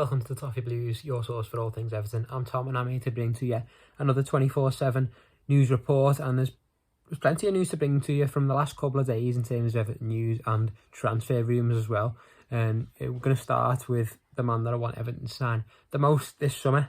Welcome to the Toffee Blues, your source for all things Everton. I'm Tom and I'm here to bring to you another 24/7 news report, and there's plenty of news to bring to you from the last couple of days in terms of Everton news and transfer rumours as well. And we're going to start with the man that I want Everton to sign the most this summer,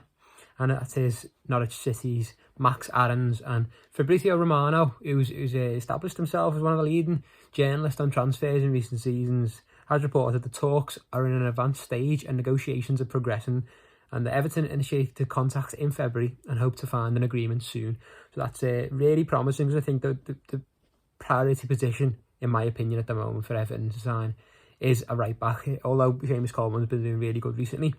and that is Norwich City's Max Aarons. And Sergio Romero, who's established himself as one of the leading journalists on transfers in recent seasons, has reported the talks are in an advanced stage and negotiations are progressing, and the Everton initiated contact in February and hope to find an agreement soon. So that's really promising, because I think the priority position, in my opinion, at the moment for Everton to sign is a right back. Although Seamus Coleman's been doing really good recently,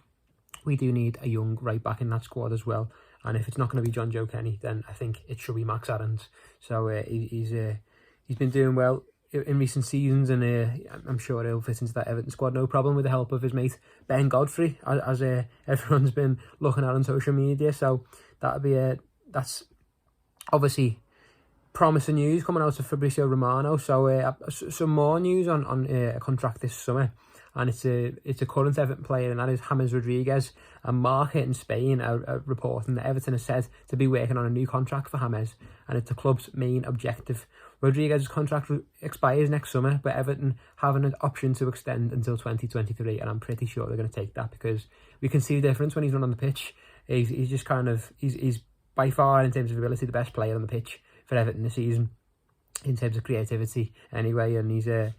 we do need a young right back in that squad as well. And if it's not going to be John Joe Kenny, then I think it should be Max Aarons. So he's been doing well in recent seasons, and I'm sure he'll fit into that Everton squad no problem, with the help of his mate Ben Godfrey, as everyone's been looking at on social media. So that's obviously promising news coming out of Sergio Romero. So some more news on a contract this summer, and it's a current Everton player, and that is James Rodriguez. And Marca in Spain are reporting that Everton is said to be working on a new contract for James, and it's the club's main objective. Rodriguez's contract expires next summer, but Everton have an option to extend until 2023, and I'm pretty sure they're going to take that, because we can see the difference when he's not on the pitch. He's just he's by far, in terms of ability, the best player on the pitch for Everton this season, in terms of creativity anyway, and he's a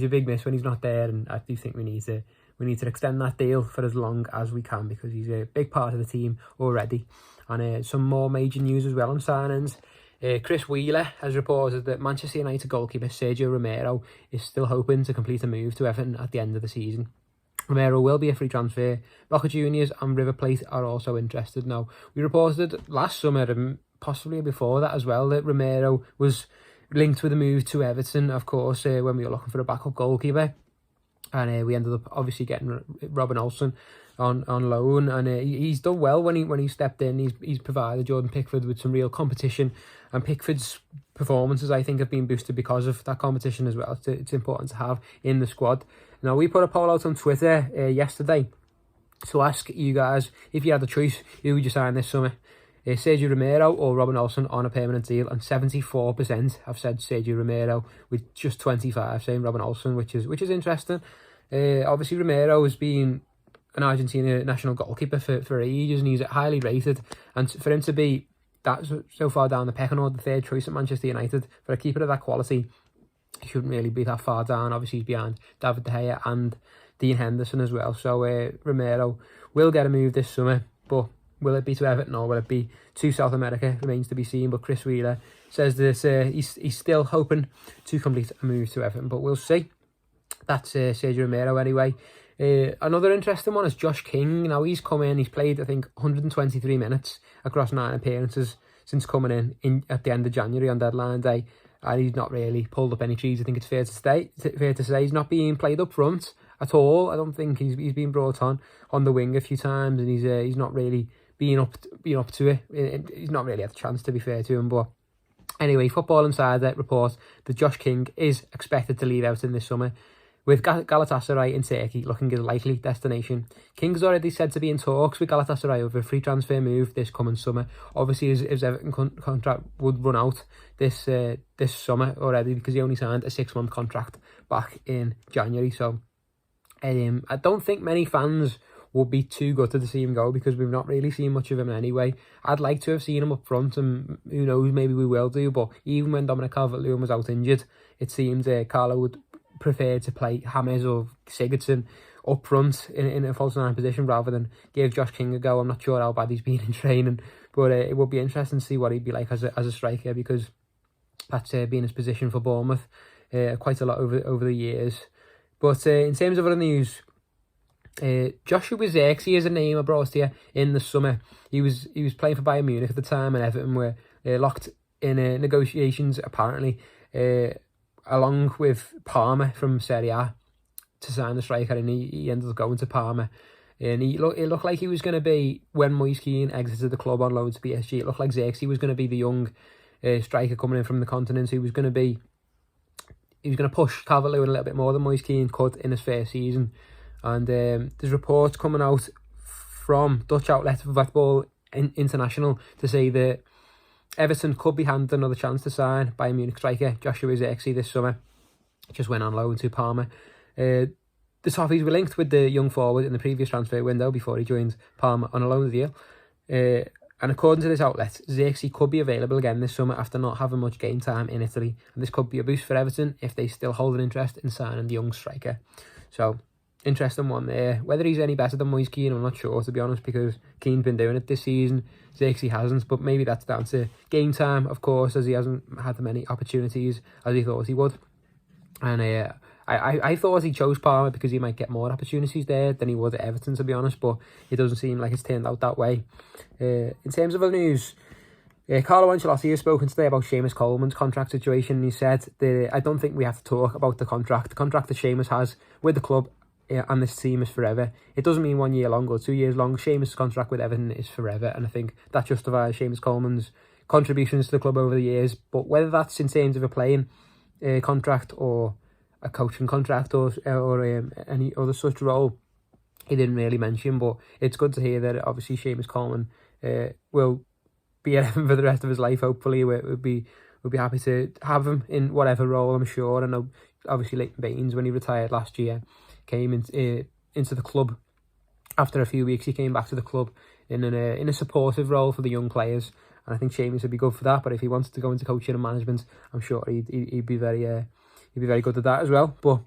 big miss when he's not there. And I do think we need to extend that deal for as long as we can, because he's a big part of the team already. And some more major news as well on signings. Chris Wheeler has reported that Manchester United goalkeeper Sergio Romero is still hoping to complete a move to Everton at the end of the season. Romero will be a free transfer. Boca Juniors and River Plate are also interested now. We reported last summer, and possibly before that as well, that Romero was linked with a move to Everton, of course, when we were looking for a backup goalkeeper. And we ended up obviously getting Robin Olsen on loan, and he's done well when he stepped in. He's provided Jordan Pickford with some real competition, and Pickford's performances, I think, have been boosted because of that competition as well. It's important to have in the squad. Now, we put a poll out on Twitter yesterday to ask you guys, if you had the choice, who would you sign this summer? Sergio Romero or Robin Olsen on a permanent deal, and 74% have said Sergio Romero, with just 25% saying Robin Olsen, which is interesting. Obviously, Romero has been an Argentina national goalkeeper for ages, and he's highly rated. And for him to be that so far down the pecking order, the third choice at Manchester United, for a keeper of that quality, he shouldn't really be that far down. Obviously, he's behind David De Gea and Dean Henderson as well. So Romero will get a move this summer, but will it be to Everton or will it be to South America remains to be seen. But Chris Wheeler says that he's still hoping to complete a move to Everton, but we'll see. That's Sergio Romero anyway. Another interesting one is Josh King. Now, he's come in, he's played, I think, 123 minutes across 9 appearances since coming in at the end of January on deadline day, and he's not really pulled up any trees. I think it's fair to say he's not being played up front at all. I don't think he's been brought on the wing a few times, and he's not really being up to it. He's not really had a chance, to be fair to him. But anyway, Football Insider report that Josh King is expected to leave Everton this summer, with Galatasaray in Turkey looking as a likely destination. King's already said to be in talks with Galatasaray over a free transfer move this coming summer. Obviously, his Everton contract would run out this summer already, because he only signed a 6-month contract back in January. So I don't think many fans would be too gutted to see him go, because we've not really seen much of him anyway. I'd like to have seen him up front, and who knows, maybe we will do. But even when Dominic Calvert-Lewin was out injured, it seemed Carlo would prefer to play James or Sigurdsson up front in a false 9 position rather than give Josh King a go. I'm not sure how bad he's been in training, but it would be interesting to see what he'd be like as a striker, because that's been his position for Bournemouth quite a lot over the years. But in terms of other news, Joshua Zirkzee is a name I brought to you in the summer. He was playing for Bayern Munich at the time, and Everton were locked in negotiations apparently, along with Parma from Serie A, to sign the striker, and he ended up going to Parma. And it looked like he was going to be, when Moise Kean exited the club on loan to PSG, it looked like Zirkzee was going to be the young striker coming in from the continent. He was going to push Calvert-Lewin a little bit more than Moise Kean could in his first season. And there's reports coming out from Dutch outlet Voetbal International to say that Everton could be handed another chance to sign Bayern Munich striker Joshua Zirkzee this summer. Just went on loan to Parma. The Toffees were linked with the young forward in the previous transfer window before he joined Parma on a loan deal. And according to this outlet, Zirkzee could be available again this summer after not having much game time in Italy. And this could be a boost for Everton if they still hold an interest in signing the young striker. So, interesting one there. Whether he's any better than Moise Kean, I'm not sure, to be honest, because Keane's been doing it this season. Zirkzee hasn't, but maybe that's down to game time, of course, as he hasn't had many opportunities as he thought he would. And I thought he chose Parma because he might get more opportunities there than he would at Everton, to be honest, but it doesn't seem like it's turned out that way. In terms of other news, Carlo Ancelotti has spoken today about Seamus Coleman's contract situation, and he said that I don't think we have to talk about the contract. The contract that Seamus has with the club and this team is forever. It doesn't mean 1 year long or 2 years long. Seamus' contract with Everton is forever, and I think that justifies Seamus Coleman's contributions to the club over the years. But whether that's in terms of a playing contract or a coaching contract or any other such role, he didn't really mention. But it's good to hear that obviously Seamus Coleman will be at Everton for the rest of his life. Hopefully, we'll be happy to have him in whatever role, I'm sure. I know obviously Leighton Baines, when he retired last year, came into the club after a few weeks. He came back to the club in a supportive role for the young players, and I think Seamus would be good for that. But if he wanted to go into coaching and management, I'm sure he'd be very good at that as well. But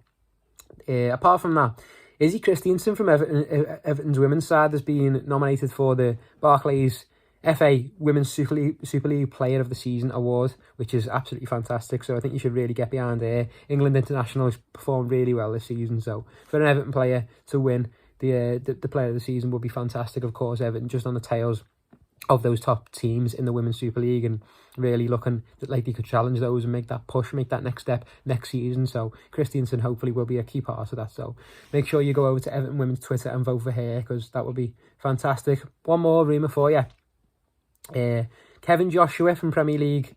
apart from that, Izzy Christiansen from Everton's women's side has been nominated for the Barclays FA Women's Super League Player of the Season award, which is absolutely fantastic. So I think you should really get behind her. England International has performed really well this season, so for an Everton player to win the Player of the Season would be fantastic. Of course, Everton just on the tails of those top teams in the Women's Super League, and really looking like they could challenge those and make that push, make that next step next season. So Christiansen hopefully will be a key part of that. So make sure you go over to Everton Women's Twitter and vote for her, because that would be fantastic. One more rumour for you. Kevin Joshua from Premier League,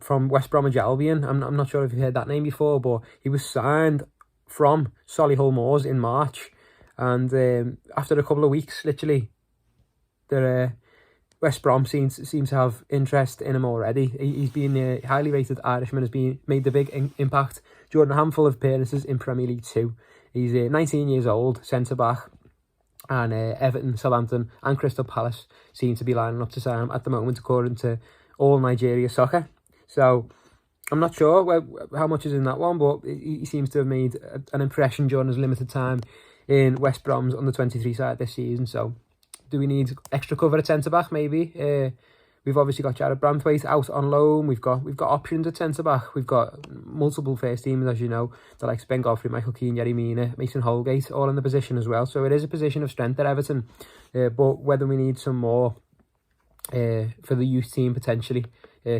from West Bromwich Albion. I'm not sure if you've heard that name before, but he was signed from Solihull Moors in March, and after a couple of weeks, literally, West Brom seems to have interest in him already. He's been a highly rated Irishman, has made the big impact during a handful of appearances in Premier League 2. He's 19 years old, centre-back, and Everton, Southampton and Crystal Palace seem to be lining up to sign him at the moment, according to All Nigeria Soccer. So I'm not sure how much is in that one, but he seems to have made an impression during his limited time in West Brom's under-23 side this season. So do we need extra cover at centre-back? Maybe. We've obviously got Jared Branthwaite out on loan. We've got options at centre-back. We've got multiple first teamers, as you know, the likes of Ben Godfrey, Michael Keane, Yerry Mina, Mason Holgate, all in the position as well. So it is a position of strength at Everton. But whether we need some more for the youth team potentially,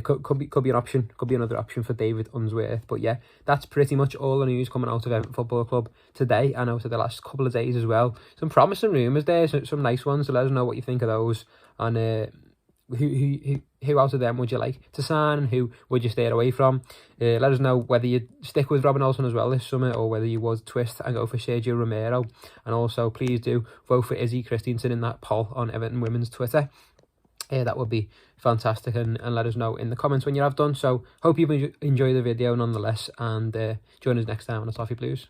could be an option. Could be another option for David Unsworth. But yeah, that's pretty much all the news coming out of Everton Football Club today, and out of the last couple of days as well. Some promising rumours there, some nice ones. So let us know what you think of those, and who out of them would you like to sign, and who would you stay away from? Let us know whether you stick with Robin Olsen as well this summer, or whether you would twist and go for Sergio Romero. And also, please do vote for Izzy Christiansen in that poll on Everton Women's Twitter. That would be fantastic, and let us know in the comments when you have done. So hope you enjoy the video nonetheless, and join us next time on the Toffee Blues.